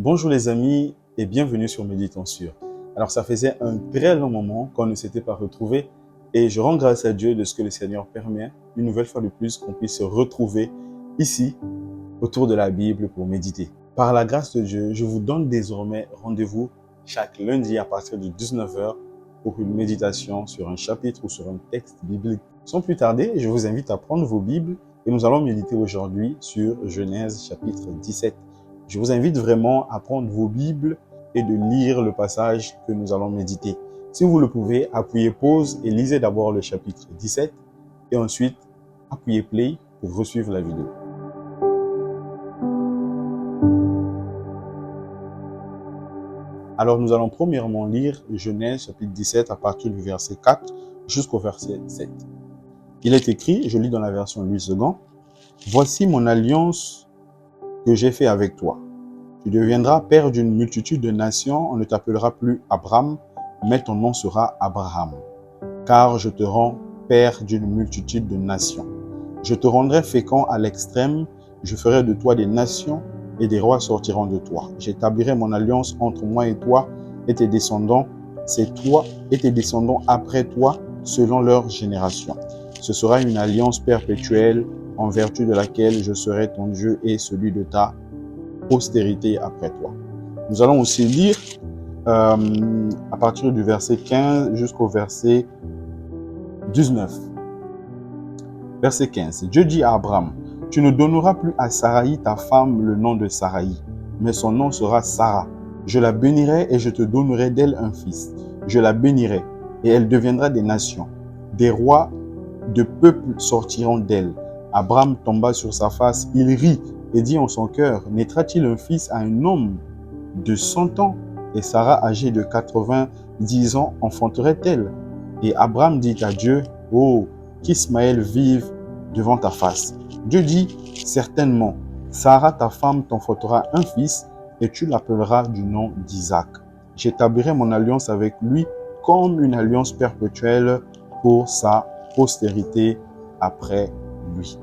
Bonjour les amis et bienvenue sur Méditons sur. Alors ça faisait un très long moment qu'on ne s'était pas retrouvés et je rends grâce à Dieu de ce que le Seigneur permet une nouvelle fois de plus qu'on puisse se retrouver ici autour de la Bible pour méditer. Par la grâce de Dieu, je vous donne désormais rendez-vous chaque lundi à partir de 19h pour une méditation sur un chapitre ou sur un texte biblique. Sans plus tarder, je vous invite à prendre vos Bibles et nous allons méditer aujourd'hui sur Genèse chapitre 17. Je vous invite vraiment à prendre vos Bibles et de lire le passage que nous allons méditer. Si vous le pouvez, appuyez pause et lisez d'abord le chapitre 17 et ensuite appuyez play pour resuivre la vidéo. Alors nous allons premièrement lire Genèse chapitre 17 à partir du verset 4 jusqu'au verset 7. Il est écrit, je lis dans la version Louis II, « Voici mon alliance que j'ai fait avec toi. Tu deviendras père d'une multitude de nations, on ne t'appellera plus Abram, mais ton nom sera Abraham. Car je te rends père d'une multitude de nations. Je te rendrai fécond à l'extrême, je ferai de toi des nations, et des rois sortiront de toi. J'établirai mon alliance entre moi et toi et tes descendants, c'est toi et tes descendants après toi, selon leur génération. Ce sera une alliance perpétuelle, en vertu de laquelle je serai ton Dieu et celui de ta postérité après toi. » Nous allons aussi lire à partir du verset 15 jusqu'au verset 19. Verset 15. Dieu dit à Abraham, « Tu ne donneras plus à Saraï ta femme le nom de Saraï, mais son nom sera Sarah. Je la bénirai et je te donnerai d'elle un fils. Je la bénirai et elle deviendra des nations. Des rois de peuples sortiront d'elle. » Abraham tomba sur sa face, il rit et dit en son cœur, « Naîtra-t-il un fils à un homme de 100 ans? Et Sarah, âgée de 90 ans, enfanterait-elle? » Et Abraham dit à Dieu, « Oh, qu'Ismaël vive devant ta face. » Dieu dit, « Certainement, Sarah, ta femme, t'enfantera un fils, et tu l'appelleras du nom d'Isaac. J'établirai mon alliance avec lui comme une alliance perpétuelle pour sa postérité après lui. »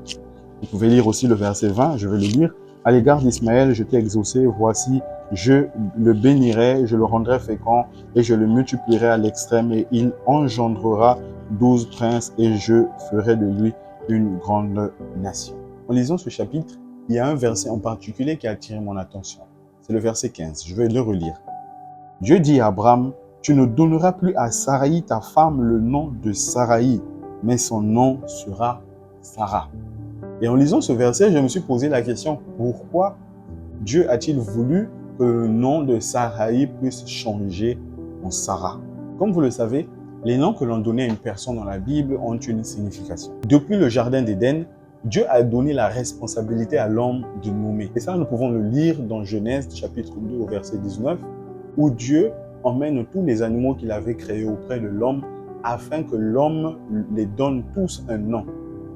Vous pouvez lire aussi le verset 20, je vais le lire. « À l'égard d'Ismaël, je t'ai exaucé, voici, je le bénirai, je le rendrai fécond, et je le multiplierai à l'extrême, et il engendrera 12 princes, et je ferai de lui une grande nation. » En lisant ce chapitre, il y a un verset en particulier qui a attiré mon attention. C'est le verset 15, je vais le relire. Dieu dit à Abraham, « Tu ne donneras plus à Saraï ta femme le nom de Saraï, mais son nom sera Sarah. » Et en lisant ce verset, je me suis posé la question, pourquoi Dieu a-t-il voulu que le nom de Saraï puisse changer en Sarah? Comme vous le savez, les noms que l'on donnait à une personne dans la Bible ont une signification. Depuis le jardin d'Éden, Dieu a donné la responsabilité à l'homme de nommer. Et ça, nous pouvons le lire dans Genèse chapitre 2 au verset 19, où Dieu emmène tous les animaux qu'il avait créés auprès de l'homme afin que l'homme les donne tous un nom.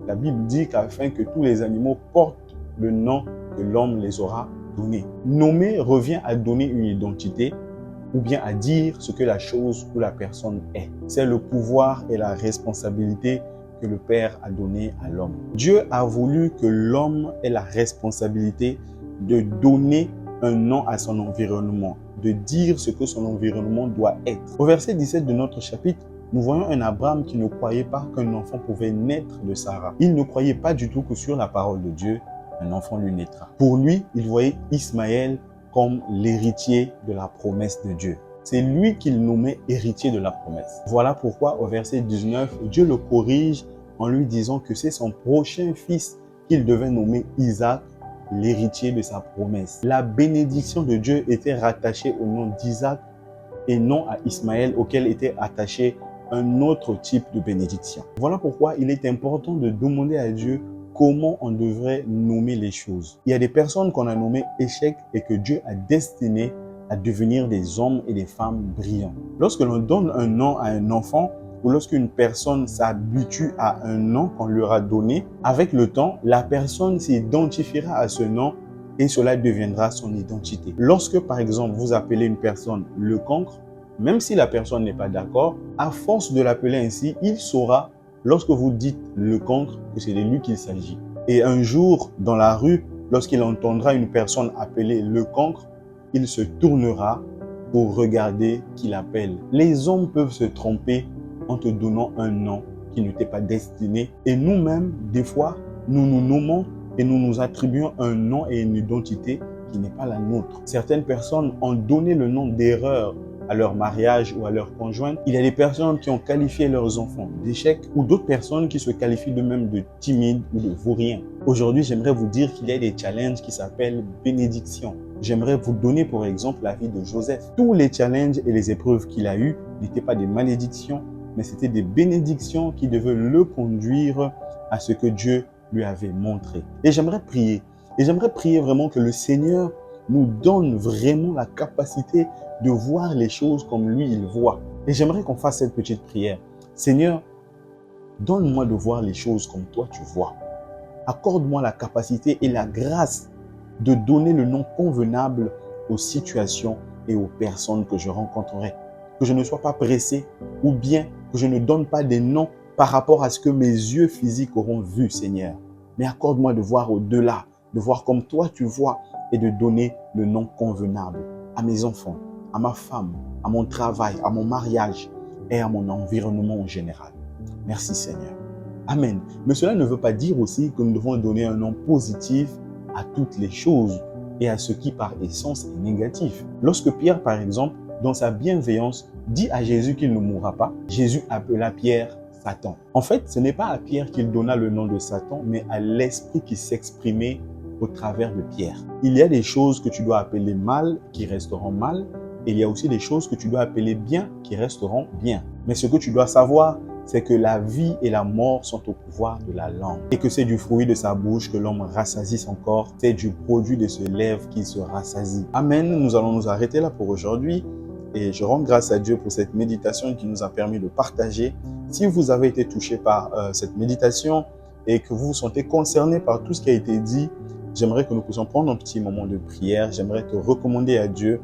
La Bible dit qu'afin que tous les animaux portent le nom que l'homme les aura donné. Nommer revient à donner une identité ou bien à dire ce que la chose ou la personne est. C'est le pouvoir et la responsabilité que le Père a donné à l'homme. Dieu a voulu que l'homme ait la responsabilité de donner un nom à son environnement, de dire ce que son environnement doit être. Au verset 17 de notre chapitre, nous voyons un Abraham qui ne croyait pas qu'un enfant pouvait naître de Sarah. Il ne croyait pas du tout que sur la parole de Dieu, un enfant lui naîtra. Pour lui, il voyait Ismaël comme l'héritier de la promesse de Dieu. C'est lui qu'il nommait héritier de la promesse. Voilà pourquoi au verset 19, Dieu le corrige en lui disant que c'est son prochain fils qu'il devait nommer Isaac, l'héritier de sa promesse. La bénédiction de Dieu était rattachée au nom d'Isaac et non à Ismaël, auquel était attaché un autre type de bénédiction. Voilà pourquoi il est important de demander à Dieu comment on devrait nommer les choses. Il y a des personnes qu'on a nommées échecs et que Dieu a destinées à devenir des hommes et des femmes brillants. Lorsque l'on donne un nom à un enfant ou lorsqu'une personne s'habitue à un nom qu'on lui aura donné, avec le temps, la personne s'identifiera à ce nom et cela deviendra son identité. Lorsque, par exemple, vous appelez une personne le cancre, même si la personne n'est pas d'accord, à force de l'appeler ainsi, il saura, lorsque vous dites le cancre, que c'est de lui qu'il s'agit. Et un jour, dans la rue, lorsqu'il entendra une personne appelée le cancre, il se tournera pour regarder qui l'appelle. Les hommes peuvent se tromper en te donnant un nom qui ne t'est pas destiné. Et nous-mêmes, des fois, nous nous nommons et nous nous attribuons un nom et une identité qui n'est pas la nôtre. Certaines personnes ont donné le nom d'erreur à leur mariage ou à leur conjointe. Il y a des personnes qui ont qualifié leurs enfants d'échecs ou d'autres personnes qui se qualifient d'eux-mêmes de timides ou de vauriens. Aujourd'hui, j'aimerais vous dire qu'il y a des challenges qui s'appellent bénédictions. J'aimerais vous donner pour exemple la vie de Joseph. Tous les challenges et les épreuves qu'il a eues n'étaient pas des malédictions, mais c'était des bénédictions qui devaient le conduire à ce que Dieu lui avait montré. Et j'aimerais prier. Et j'aimerais prier vraiment que le Seigneur nous donne vraiment la capacité de voir les choses comme lui, il voit. Et j'aimerais qu'on fasse cette petite prière. Seigneur, donne-moi de voir les choses comme toi tu vois. Accorde-moi la capacité et la grâce de donner le nom convenable aux situations et aux personnes que je rencontrerai. Que je ne sois pas pressé ou bien que je ne donne pas des noms par rapport à ce que mes yeux physiques auront vu, Seigneur. Mais accorde-moi de voir au-delà, de voir comme toi tu vois et de donner le nom convenable à mes enfants, à ma femme, à mon travail, à mon mariage et à mon environnement en général. Merci Seigneur. Amen. Mais cela ne veut pas dire aussi que nous devons donner un nom positif à toutes les choses et à ce qui par essence est négatif. Lorsque Pierre, par exemple, dans sa bienveillance, dit à Jésus qu'il ne mourra pas, Jésus appela Pierre Satan. En fait, ce n'est pas à Pierre qu'il donna le nom de Satan, mais à l'esprit qui s'exprimait au travers de Pierre. Il y a des choses que tu dois appeler mal qui resteront mal, et il y a aussi des choses que tu dois appeler bien qui resteront bien. Mais ce que tu dois savoir, c'est que la vie et la mort sont au pouvoir de la langue et que c'est du fruit de sa bouche que l'homme rassasie son corps, c'est du produit de ses lèvres qu'il se rassasie. Amen. Nous allons nous arrêter là pour aujourd'hui et je rends grâce à Dieu pour cette méditation qui nous a permis de partager. Si vous avez été touché par cette méditation et que vous vous sentez concerné par tout ce qui a été dit, j'aimerais que nous puissions prendre un petit moment de prière. J'aimerais te recommander à Dieu.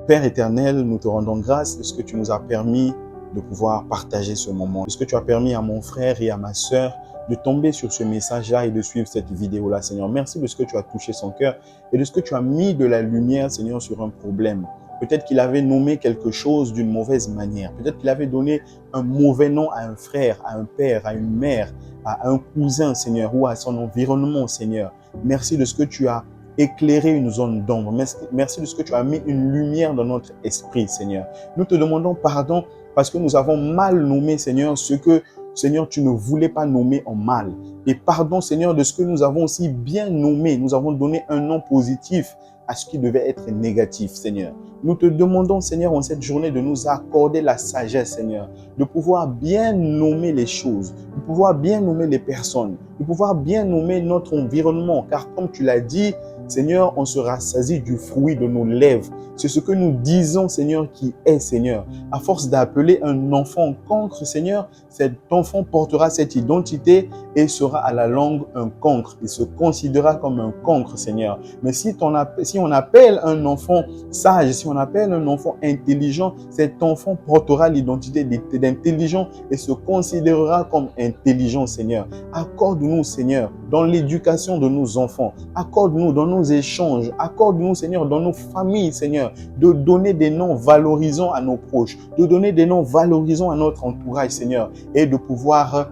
Père éternel, nous te rendons grâce de ce que tu nous as permis de pouvoir partager ce moment. De ce que tu as permis à mon frère et à ma sœur de tomber sur ce message-là et de suivre cette vidéo-là, Seigneur. Merci de ce que tu as touché son cœur et de ce que tu as mis de la lumière, Seigneur, sur un problème. Peut-être qu'il avait nommé quelque chose d'une mauvaise manière. Peut-être qu'il avait donné un mauvais nom à un frère, à un père, à une mère, à un cousin, Seigneur, ou à son environnement, Seigneur. Merci de ce que tu as éclairé une zone d'ombre. Merci de ce que tu as mis une lumière dans notre esprit, Seigneur. Nous te demandons pardon parce que nous avons mal nommé, Seigneur, ce que, Seigneur, tu ne voulais pas nommer en mal. Et pardon, Seigneur, de ce que nous avons aussi bien nommé. Nous avons donné un nom positif à ce qui devait être négatif, Seigneur. Nous te demandons, Seigneur, en cette journée, de nous accorder la sagesse, Seigneur, de pouvoir bien nommer les choses, de pouvoir bien nommer les personnes, de pouvoir bien nommer notre environnement. Car comme tu l'as dit, Seigneur, on se rassasie du fruit de nos lèvres. C'est ce que nous disons, Seigneur, qui est, Seigneur. À force d'appeler un enfant cancre, Seigneur, cet enfant portera cette identité et sera à la longue un cancre. Il se considérera comme un cancre, Seigneur. Mais si on appelle un enfant sage, si on appelle un enfant intelligent, cet enfant portera l'identité d'intelligent et se considérera comme intelligent, Seigneur. Accorde-nous, Seigneur, dans l'éducation de nos enfants. Accorde-nous dans nos échanges. Accorde-nous, Seigneur, dans nos familles, Seigneur, de donner des noms valorisants à nos proches, de donner des noms valorisants à notre entourage, Seigneur, et de pouvoir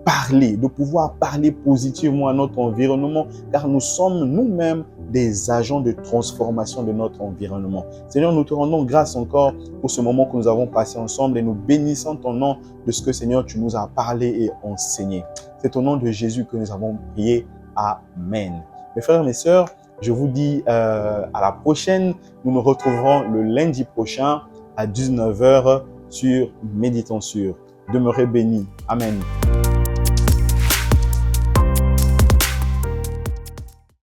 parler positivement à notre environnement, car nous sommes nous-mêmes des agents de transformation de notre environnement. Seigneur, nous te rendons grâce encore pour ce moment que nous avons passé ensemble et nous bénissons ton nom de ce que, Seigneur, tu nous as parlé et enseigné. C'est au nom de Jésus que nous avons prié. Amen. Mes frères et mes sœurs, je vous dis à la prochaine. Nous nous retrouverons le lundi prochain à 19h sur Méditons sur. Demeurez bénis. Amen.